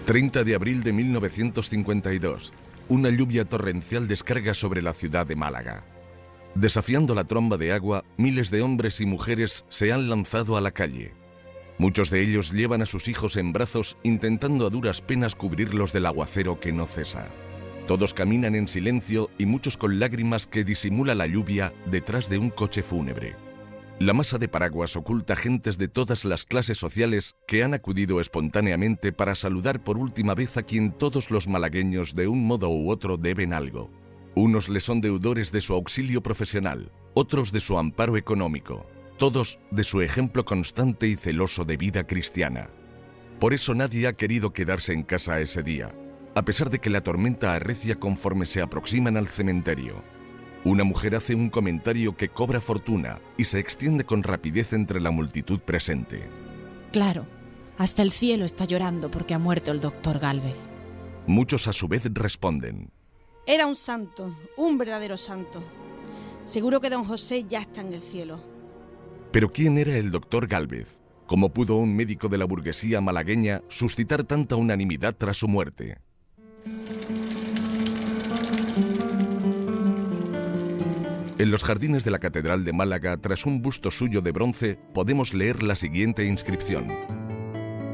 30 de abril de 1952. Una lluvia torrencial descarga sobre la ciudad de Málaga. Desafiando la tromba de agua, miles de hombres y mujeres se han lanzado a la calle. Muchos de ellos llevan a sus hijos en brazos intentando a duras penas cubrirlos del aguacero que no cesa. Todos caminan en silencio y muchos con lágrimas que disimula la lluvia detrás de un coche fúnebre. La masa de paraguas oculta gentes de todas las clases sociales que han acudido espontáneamente para saludar por última vez a quien todos los malagueños de un modo u otro deben algo. Unos le son deudores de su auxilio profesional, otros de su amparo económico, todos de su ejemplo constante y celoso de vida cristiana. Por eso nadie ha querido quedarse en casa ese día, a pesar de que la tormenta arrecia conforme se aproximan al cementerio. Una mujer hace un comentario que cobra fortuna y se extiende con rapidez entre la multitud presente. Claro, hasta el cielo está llorando porque ha muerto el doctor Gálvez. Muchos a su vez responden. Era un santo, un verdadero santo. Seguro que don José ya está en el cielo. Pero ¿quién era el doctor Gálvez? ¿Cómo pudo un médico de la burguesía malagueña suscitar tanta unanimidad tras su muerte? En los jardines de la Catedral de Málaga, tras un busto suyo de bronce, podemos leer la siguiente inscripción.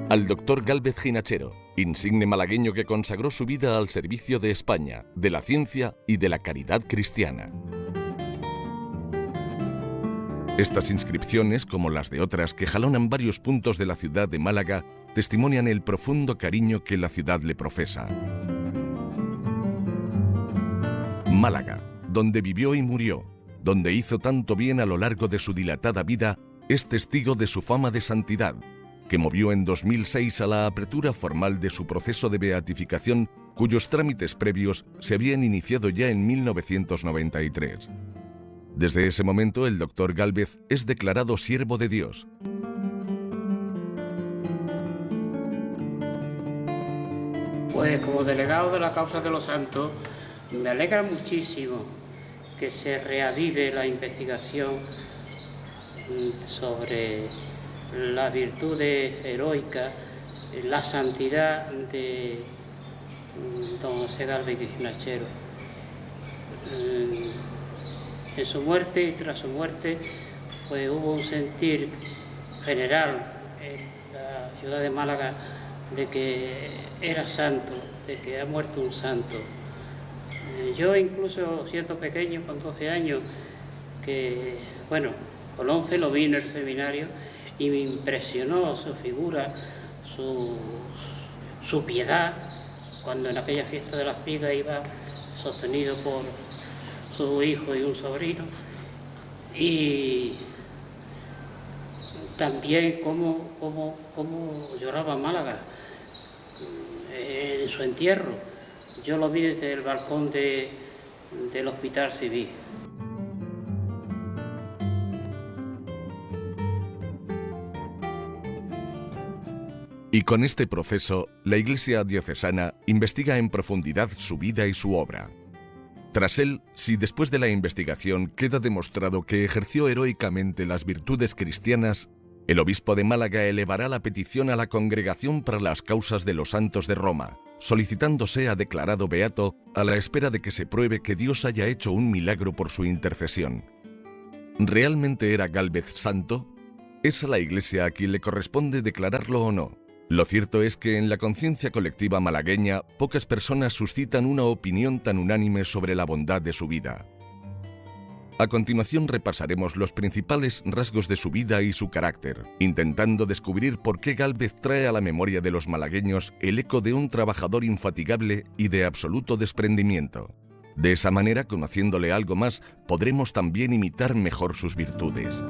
Al doctor Gálvez Ginachero, insigne malagueño que consagró su vida al servicio de España, de la ciencia y de la caridad cristiana. Estas inscripciones, como las de otras que jalonan varios puntos de la ciudad de Málaga, testimonian el profundo cariño que la ciudad le profesa. Málaga, donde vivió y murió, donde hizo tanto bien a lo largo de su dilatada vida, es testigo de su fama de santidad, que movió en 2006 a la apertura formal de su proceso de beatificación, cuyos trámites previos se habían iniciado ya en 1993. Desde ese momento, el doctor Gálvez es declarado siervo de Dios. Pues como delegado de la causa de los santos, me alegra muchísimo que se reavive la investigación sobre las virtudes heroicas, la santidad de don José Gálvez Ginachero. En su muerte y tras su muerte, pues hubo un sentir general en la ciudad de Málaga de que era santo, de que ha muerto un santo. Yo incluso siendo pequeño, con 12 años, que bueno, con 11 lo vi en el seminario y me impresionó su figura, su piedad, cuando en aquella fiesta de las Pigas iba sostenido por su hijo y un sobrino, y también cómo lloraba Málaga en su entierro. Yo lo vi desde el balcón del Hospital Civil. Y con este proceso, la Iglesia diocesana investiga en profundidad su vida y su obra. Tras él, si después de la investigación queda demostrado que ejerció heroicamente las virtudes cristianas, el obispo de Málaga elevará la petición a la Congregación para las Causas de los Santos de Roma, solicitando sea declarado beato a la espera de que se pruebe que Dios haya hecho un milagro por su intercesión. ¿Realmente era Gálvez santo? Es a la Iglesia a quien le corresponde declararlo o no. Lo cierto es que en la conciencia colectiva malagueña pocas personas suscitan una opinión tan unánime sobre la bondad de su vida. A continuación repasaremos los principales rasgos de su vida y su carácter, intentando descubrir por qué Gálvez trae a la memoria de los malagueños el eco de un trabajador infatigable y de absoluto desprendimiento. De esa manera, conociéndole algo más, podremos también imitar mejor sus virtudes.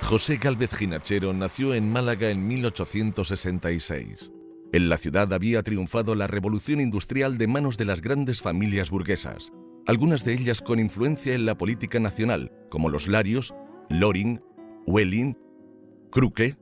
José Gálvez Ginachero nació en Málaga en 1866. En la ciudad había triunfado la revolución industrial de manos de las grandes familias burguesas, algunas de ellas con influencia en la política nacional, como los Larios, Loring, Welling, Cruque,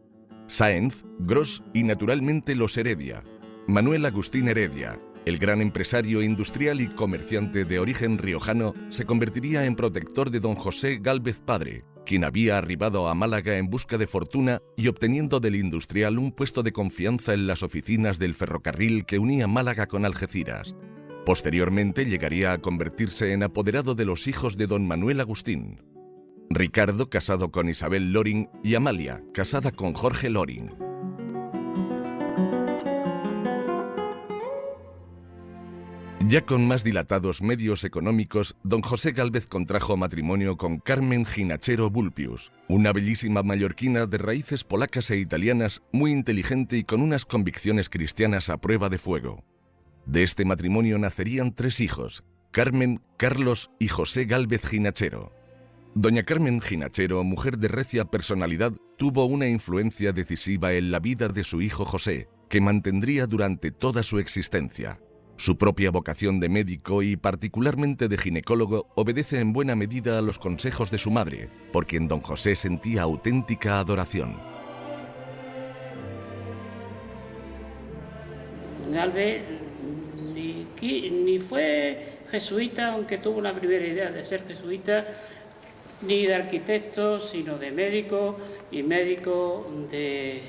Sáenz, Gros y naturalmente los Heredia, Manuel Agustín Heredia, El gran empresario industrial y comerciante de origen riojano se convertiría en protector de don José Gálvez padre, quien había arribado a Málaga en busca de fortuna y obteniendo del industrial un puesto de confianza en las oficinas del ferrocarril que unía Málaga con Algeciras. Posteriormente llegaría a convertirse en apoderado de los hijos de don Manuel Agustín. Ricardo, casado con Isabel Loring, y Amalia, casada con Jorge Loring. Ya con más dilatados medios económicos, don José Gálvez contrajo matrimonio con Carmen Ginachero Vulpius, una bellísima mallorquina de raíces polacas e italianas, muy inteligente y con unas convicciones cristianas a prueba de fuego. De este matrimonio nacerían 3 hijos, Carmen, Carlos y José Gálvez Ginachero. Doña Carmen Ginachero, mujer de recia personalidad, tuvo una influencia decisiva en la vida de su hijo José, que mantendría durante toda su existencia. Su propia vocación de médico y particularmente de ginecólogo obedece en buena medida a los consejos de su madre, por quien don José sentía auténtica adoración. Gálvez ni fue jesuita, aunque tuvo una primera idea de ser jesuita, ni de arquitecto, sino de médico y médico de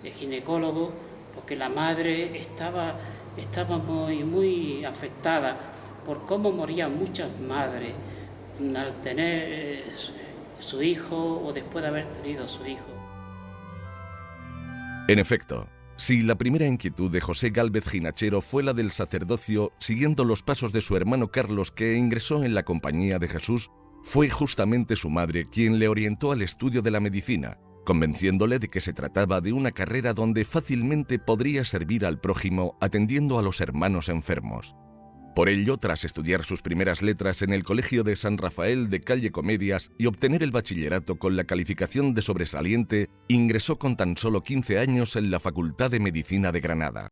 ginecólogo, porque la madre estaba muy afectada por cómo morían muchas madres al tener su hijo o después de haber tenido su hijo. En efecto, si la primera inquietud de José Gálvez Ginachero fue la del sacerdocio, siguiendo los pasos de su hermano Carlos, que ingresó en la Compañía de Jesús, fue justamente su madre quien le orientó al estudio de la medicina, convenciéndole de que se trataba de una carrera donde fácilmente podría servir al prójimo atendiendo a los hermanos enfermos. Por ello, tras estudiar sus primeras letras en el Colegio de San Rafael de Calle Comedias y obtener el bachillerato con la calificación de sobresaliente, ingresó con tan solo 15 años en la Facultad de Medicina de Granada.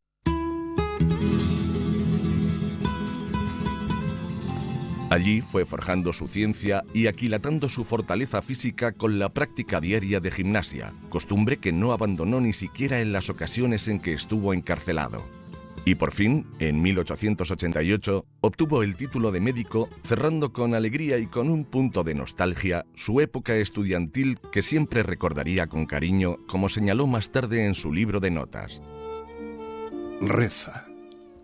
Allí fue forjando su ciencia y aquilatando su fortaleza física con la práctica diaria de gimnasia, costumbre que no abandonó ni siquiera en las ocasiones en que estuvo encarcelado. Y por fin, en 1888, obtuvo el título de médico, cerrando con alegría y con un punto de nostalgia su época estudiantil que siempre recordaría con cariño, como señaló más tarde en su libro de notas. Reza,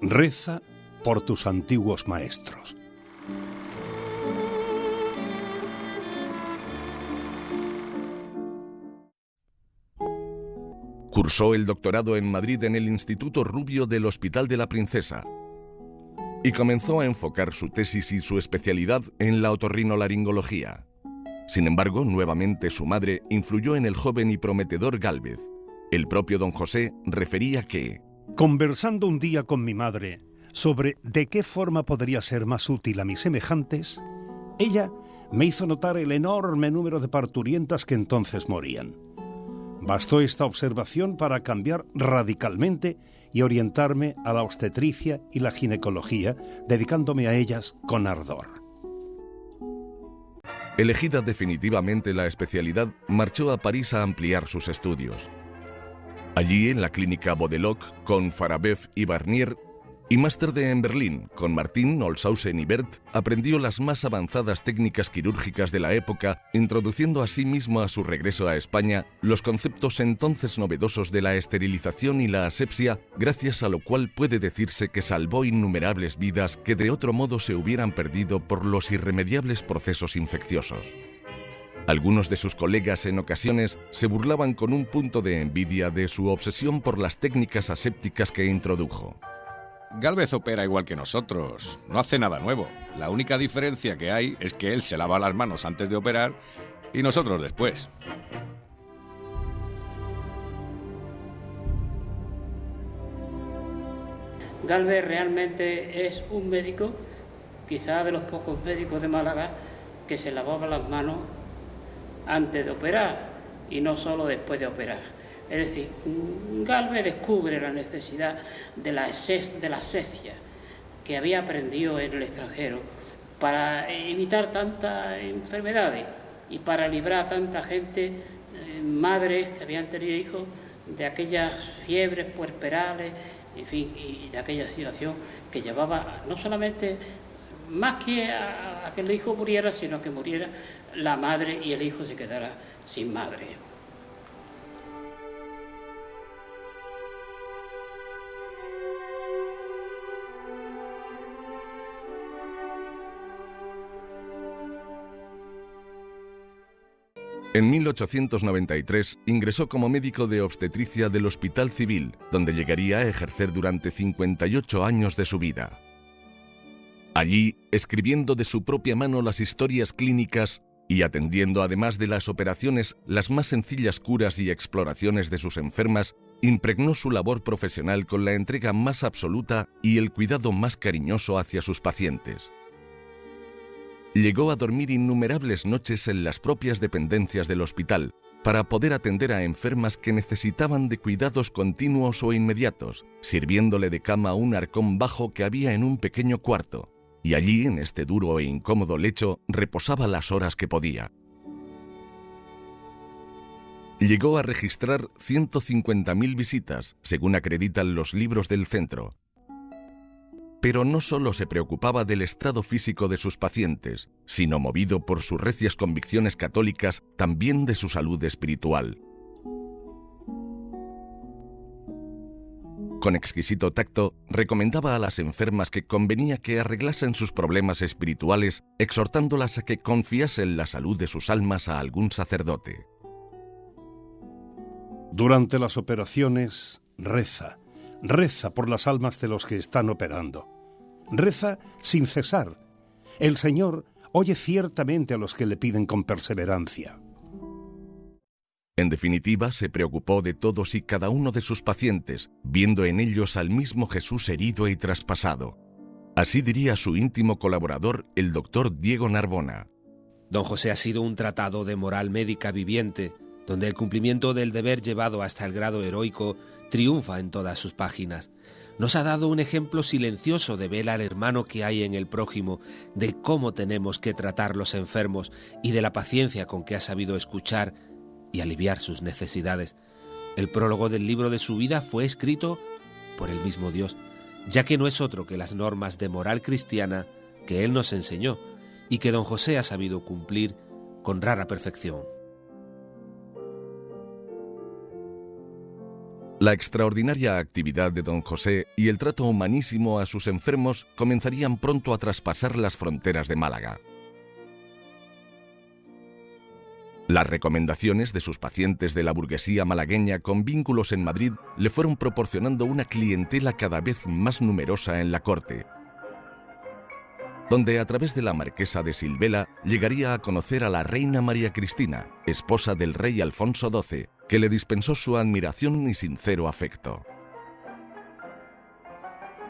reza por tus antiguos maestros. Cursó el doctorado en Madrid en el Instituto Rubio del Hospital de la Princesa y comenzó a enfocar su tesis y su especialidad en la otorrinolaringología. Sin embargo, nuevamente su madre influyó en el joven y prometedor Gálvez. El propio don José refería que, conversando un día con mi madre sobre de qué forma podría ser más útil a mis semejantes, ella me hizo notar el enorme número de parturientas que entonces morían. Bastó esta observación para cambiar radicalmente y orientarme a la obstetricia y la ginecología, dedicándome a ellas con ardor. Elegida definitivamente la especialidad, marchó a París a ampliar sus estudios. Allí, en la clínica Baudeloc, con Farabeuf y Barnier, y más tarde en Berlín, con Martin, Olshausen y Bert, aprendió las más avanzadas técnicas quirúrgicas de la época, introduciendo asimismo a su regreso a España los conceptos entonces novedosos de la esterilización y la asepsia, gracias a lo cual puede decirse que salvó innumerables vidas que de otro modo se hubieran perdido por los irremediables procesos infecciosos. Algunos de sus colegas en ocasiones se burlaban con un punto de envidia de su obsesión por las técnicas asépticas que introdujo. Gálvez opera igual que nosotros, no hace nada nuevo. La única diferencia que hay es que él se lava las manos antes de operar y nosotros después. Gálvez realmente es un médico, quizá de los pocos médicos de Málaga, que se lavaba las manos antes de operar y no solo después de operar. Es decir, Gálvez descubre la necesidad de la asepsia que había aprendido en el extranjero para evitar tantas enfermedades y para librar a tanta gente, madres que habían tenido hijos, de aquellas fiebres puerperales en fin, y de aquella situación que llevaba no solamente más que a que el hijo muriera, sino que muriera la madre y el hijo se quedara sin madre. En 1893 ingresó como médico de obstetricia del Hospital Civil, donde llegaría a ejercer durante 58 años de su vida. Allí, escribiendo de su propia mano las historias clínicas y atendiendo además de las operaciones las más sencillas curas y exploraciones de sus enfermas, impregnó su labor profesional con la entrega más absoluta y el cuidado más cariñoso hacia sus pacientes. Llegó a dormir innumerables noches en las propias dependencias del hospital para poder atender a enfermas que necesitaban de cuidados continuos o inmediatos, sirviéndole de cama un arcón bajo que había en un pequeño cuarto, y allí, en este duro e incómodo lecho, reposaba las horas que podía. Llegó a registrar 150.000 visitas, según acreditan los libros del centro. Pero no solo se preocupaba del estado físico de sus pacientes, sino, movido por sus recias convicciones católicas, también de su salud espiritual. Con exquisito tacto, recomendaba a las enfermas que convenía que arreglasen sus problemas espirituales, exhortándolas a que confiasen la salud de sus almas a algún sacerdote. Durante las operaciones, reza por las almas de los que están operando. Reza sin cesar. El Señor oye ciertamente a los que le piden con perseverancia. En definitiva, se preocupó de todos y cada uno de sus pacientes, viendo en ellos al mismo Jesús herido y traspasado. Así diría su íntimo colaborador, el doctor Diego Narbona. Don José ha sido un tratado de moral médica viviente, donde el cumplimiento del deber llevado hasta el grado heroico triunfa en todas sus páginas. Nos ha dado un ejemplo silencioso de ver al hermano que hay en el prójimo, de cómo tenemos que tratar los enfermos y de la paciencia con que ha sabido escuchar y aliviar sus necesidades. El prólogo del libro de su vida fue escrito por el mismo Dios, ya que no es otro que las normas de moral cristiana que él nos enseñó y que don José ha sabido cumplir con rara perfección. La extraordinaria actividad de don José y el trato humanísimo a sus enfermos comenzarían pronto a traspasar las fronteras de Málaga. Las recomendaciones de sus pacientes de la burguesía malagueña con vínculos en Madrid le fueron proporcionando una clientela cada vez más numerosa en la corte, donde a través de la marquesa de Silvela llegaría a conocer a la reina María Cristina, esposa del rey Alfonso XII, que le dispensó su admiración y sincero afecto.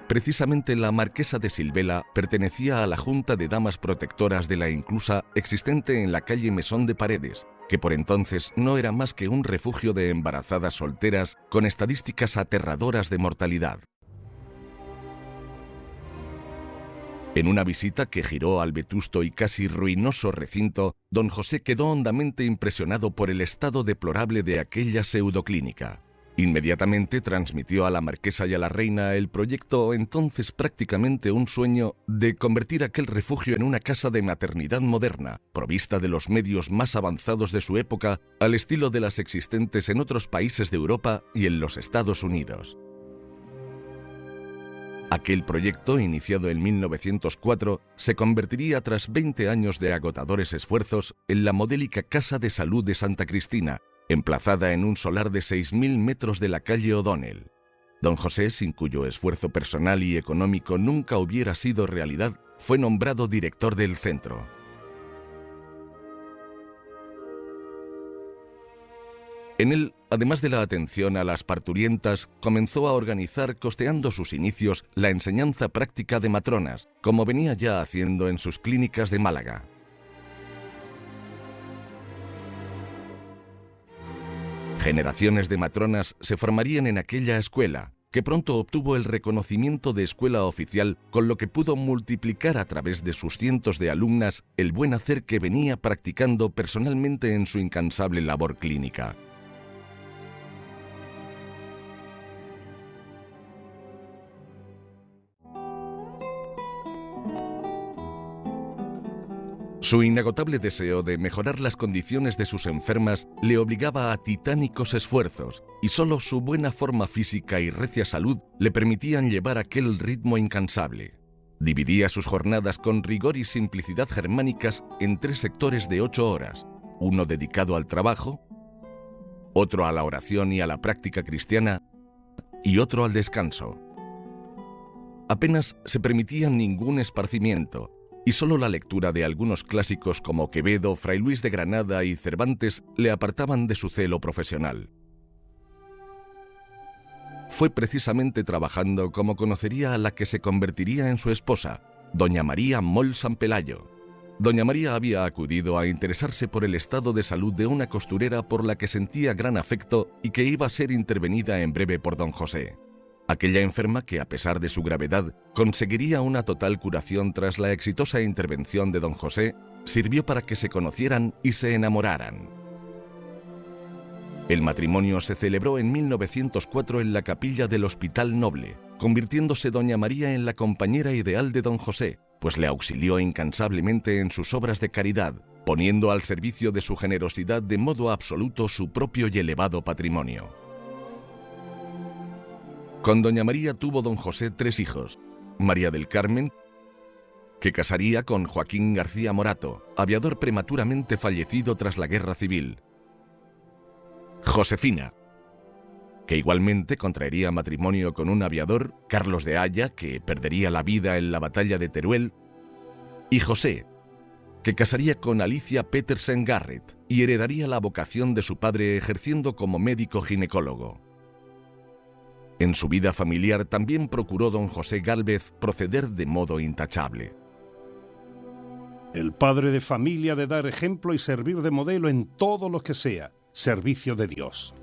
Precisamente la marquesa de Silvela pertenecía a la Junta de Damas Protectoras de la Inclusa existente en la calle Mesón de Paredes, que por entonces no era más que un refugio de embarazadas solteras con estadísticas aterradoras de mortalidad. En una visita que giró al vetusto y casi ruinoso recinto, don José quedó hondamente impresionado por el estado deplorable de aquella pseudoclínica. Inmediatamente transmitió a la marquesa y a la reina el proyecto, entonces prácticamente un sueño, de convertir aquel refugio en una casa de maternidad moderna, provista de los medios más avanzados de su época, al estilo de las existentes en otros países de Europa y en los Estados Unidos. Aquel proyecto, iniciado en 1904, se convertiría tras 20 años de agotadores esfuerzos en la modélica Casa de Salud de Santa Cristina, emplazada en un solar de 6.000 metros de la calle O'Donnell. Don José, sin cuyo esfuerzo personal y económico nunca hubiera sido realidad, fue nombrado director del centro. En él, además de la atención a las parturientas, comenzó a organizar, costeando sus inicios, la enseñanza práctica de matronas, como venía ya haciendo en sus clínicas de Málaga. Generaciones de matronas se formarían en aquella escuela, que pronto obtuvo el reconocimiento de escuela oficial, con lo que pudo multiplicar a través de sus cientos de alumnas el buen hacer que venía practicando personalmente en su incansable labor clínica. Su inagotable deseo de mejorar las condiciones de sus enfermas le obligaba a titánicos esfuerzos, y solo su buena forma física y recia salud le permitían llevar aquel ritmo incansable. Dividía sus jornadas con rigor y simplicidad germánicas en 3 sectores de 8 horas, uno dedicado al trabajo, otro a la oración y a la práctica cristiana, y otro al descanso. Apenas se permitía ningún esparcimiento, y solo la lectura de algunos clásicos como Quevedo, Fray Luis de Granada y Cervantes le apartaban de su celo profesional. Fue precisamente trabajando como conocería a la que se convertiría en su esposa, doña María Moll San Pelayo. Doña María había acudido a interesarse por el estado de salud de una costurera por la que sentía gran afecto y que iba a ser intervenida en breve por don José. Aquella enferma que, a pesar de su gravedad, conseguiría una total curación tras la exitosa intervención de don José, sirvió para que se conocieran y se enamoraran. El matrimonio se celebró en 1904 en la capilla del Hospital Noble, convirtiéndose doña María en la compañera ideal de don José, pues le auxilió incansablemente en sus obras de caridad, poniendo al servicio de su generosidad de modo absoluto su propio y elevado patrimonio. Con doña María tuvo don José 3 hijos: María del Carmen, que casaría con Joaquín García Morato, aviador prematuramente fallecido tras la Guerra Civil; Josefina, que igualmente contraería matrimonio con un aviador, Carlos de Haya, que perdería la vida en la batalla de Teruel; y José, que casaría con Alicia Petersen Garrett y heredaría la vocación de su padre ejerciendo como médico ginecólogo. En su vida familiar también procuró don José Gálvez proceder de modo intachable. El padre de familia de dar ejemplo y servir de modelo en todo lo que sea servicio de Dios.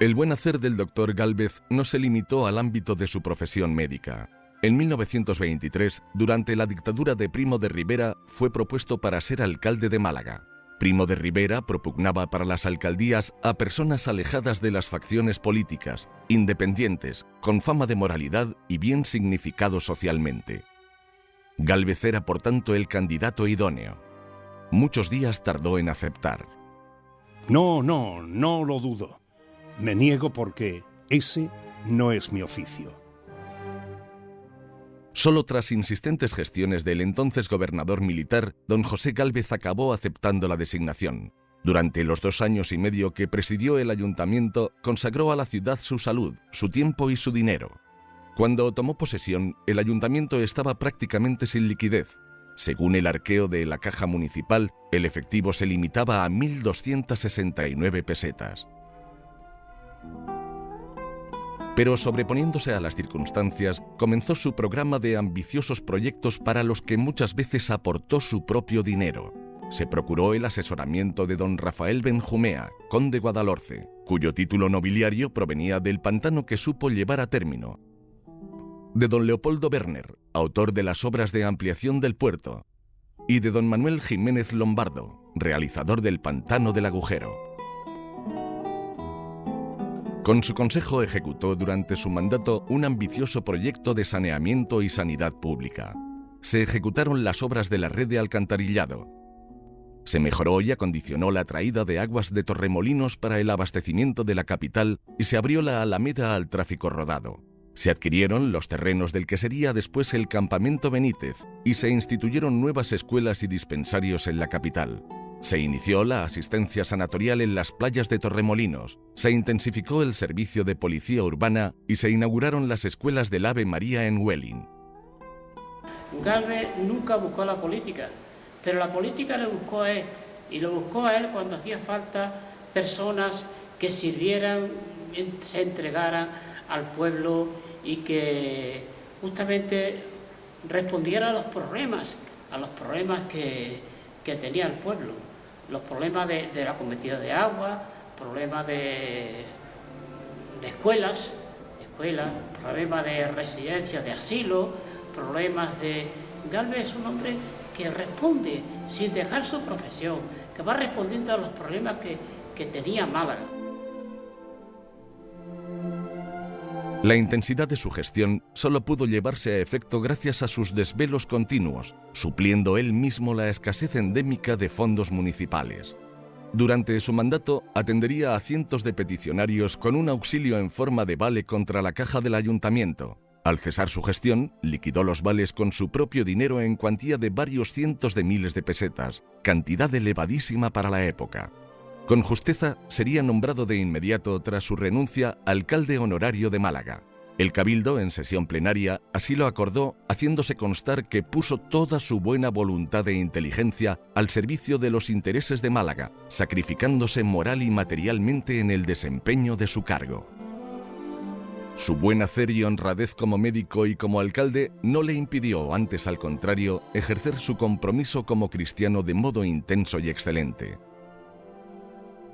El buen hacer del doctor Gálvez no se limitó al ámbito de su profesión médica. En 1923, durante la dictadura de Primo de Rivera, fue propuesto para ser alcalde de Málaga. Primo de Rivera propugnaba para las alcaldías a personas alejadas de las facciones políticas, independientes, con fama de moralidad y bien significados socialmente. Gálvez era, por tanto, el candidato idóneo. Muchos días tardó en aceptar. No lo dudo. Me niego porque ese no es mi oficio. Solo tras insistentes gestiones del entonces gobernador militar, don José Gálvez acabó aceptando la designación. Durante los 2 años y medio que presidió el ayuntamiento, consagró a la ciudad su salud, su tiempo y su dinero. Cuando tomó posesión, el ayuntamiento estaba prácticamente sin liquidez. Según el arqueo de la caja municipal, el efectivo se limitaba a 1.269 pesetas. Pero sobreponiéndose a las circunstancias, comenzó su programa de ambiciosos proyectos para los que muchas veces aportó su propio dinero. Se procuró el asesoramiento de don Rafael Benjumea, conde Guadalhorce, cuyo título nobiliario provenía del pantano que supo llevar a término; de don Leopoldo Werner, autor de las obras de ampliación del puerto; y de don Manuel Jiménez Lombardo, realizador del pantano del Agujero. Con su consejo ejecutó durante su mandato un ambicioso proyecto de saneamiento y sanidad pública. Se ejecutaron las obras de la red de alcantarillado. Se mejoró y acondicionó la traída de aguas de Torremolinos para el abastecimiento de la capital y se abrió la Alameda al tráfico rodado. Se adquirieron los terrenos del que sería después el Campamento Benítez y se instituyeron nuevas escuelas y dispensarios en la capital. Se inició la asistencia sanatorial en las playas de Torremolinos, se intensificó el servicio de policía urbana y se inauguraron las escuelas del Ave María en Huelin. Gálvez nunca buscó la política, pero la política le buscó a él, y lo buscó a él cuando hacía falta personas que sirvieran, se entregaran al pueblo y que justamente respondieran a los problemas que tenía el pueblo. Los problemas de la cometida de agua, problemas de escuelas, problemas de residencias de asilo, problemas de... Gálvez es un hombre que responde sin dejar su profesión, que va respondiendo a los problemas que tenía Málaga. La intensidad de su gestión solo pudo llevarse a efecto gracias a sus desvelos continuos, supliendo él mismo la escasez endémica de fondos municipales. Durante su mandato atendería a cientos de peticionarios con un auxilio en forma de vale contra la caja del ayuntamiento. Al cesar su gestión, liquidó los vales con su propio dinero en cuantía de varios cientos de miles de pesetas, cantidad elevadísima para la época. Con justeza sería nombrado de inmediato tras su renuncia alcalde honorario de Málaga. El Cabildo, en sesión plenaria, así lo acordó, haciéndose constar que puso toda su buena voluntad e inteligencia al servicio de los intereses de Málaga, sacrificándose moral y materialmente en el desempeño de su cargo. Su buen hacer y honradez como médico y como alcalde no le impidió, antes al contrario, ejercer su compromiso como cristiano de modo intenso y excelente.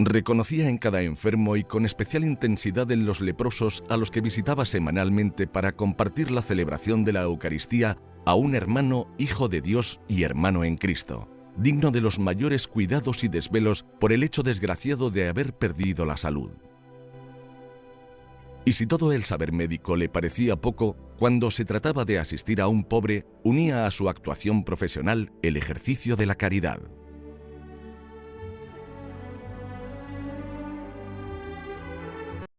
Reconocía en cada enfermo y con especial intensidad en los leprosos a los que visitaba semanalmente para compartir la celebración de la Eucaristía a un hermano hijo de Dios y hermano en Cristo, digno de los mayores cuidados y desvelos por el hecho desgraciado de haber perdido la salud. Y si todo el saber médico le parecía poco, cuando se trataba de asistir a un pobre, unía a su actuación profesional el ejercicio de la caridad.